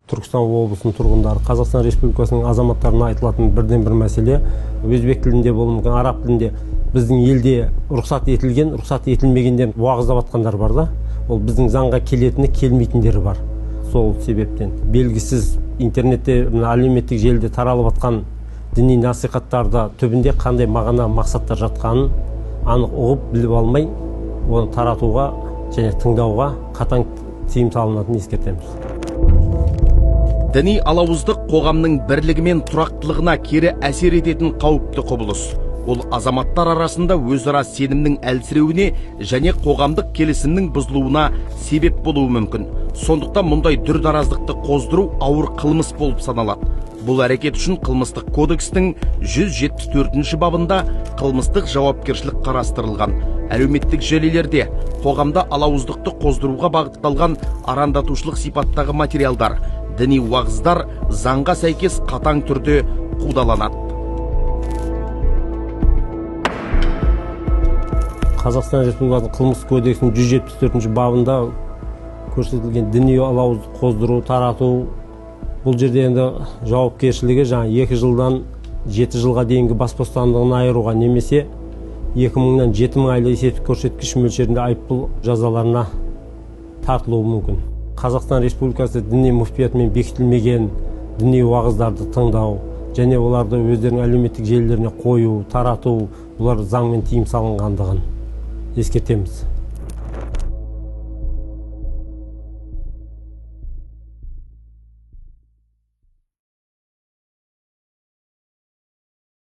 Түркістан облысының тұрғындары, Қазақстан Республикасының азаматтарына айтылатын бірден бір мәселе, өзбек тілінде болуы мүмкін, араб тілінде біздің елде рұқсат етілген, рұқсат етілмегендер уағыздап жатқандар бар да, ол біздің заңға келетіні, келмейтіндері бар. Сол себептен белгісіз интернетте, әлеуметтік желіде таралып жатқан діни насихаттарда түбінде қандай мағына, мақсаттар жатқанын анық ұғып, біліп алмай, оны таратуға және тыңдауға қатаң тыйым салынатынын ескертеміз. Діни алауыздық қоғамның бірлігі мен тұрақтылығына кері әсер ететін қауіпті құбылыс. Ол азаматтар арасында өзара сенімнің әлсіреуіне және қоғамдық келісімнің бұзылуына себеп болуы мүмкін. Сондықтан мұндай дүрдараздықты қоздыру ауыр қылмыс болып саналады. Бұл әрекет үшін қылмыстық кодекстің 174-ші бабында қылмыстық жауапкершілік қарастырылған. Әлеуметтік желілерде қоғамда алауыздықты қоздыруға бағытталған арандатушылық сипаттағы материалдар, діни уағыздар заңға сәйкес қатаң түрде қудаланады. Қазақстан Республикасының қылмыстық кодексінің 174-ші бабында көрсетілген діни алауыздық қоздыру, тарату, бұл жерде енді жауапкершілігі 2 жылдан 7 жылға дейінгі бас бостандығын айыруға немесе 2000-нан 7000 айлық есептік көрсеткіш мөлшерінде айыппұл жазаларына тартылуы мүмкін. Қазақстан Республикасы діни мүфтиятымен бекітілмеген діни уағыздарды тыңдау және оларды өздерінің әлеуметтік желілеріне қою, тарату, бұлар заңмен тыйым салынғандығын ескертеміз.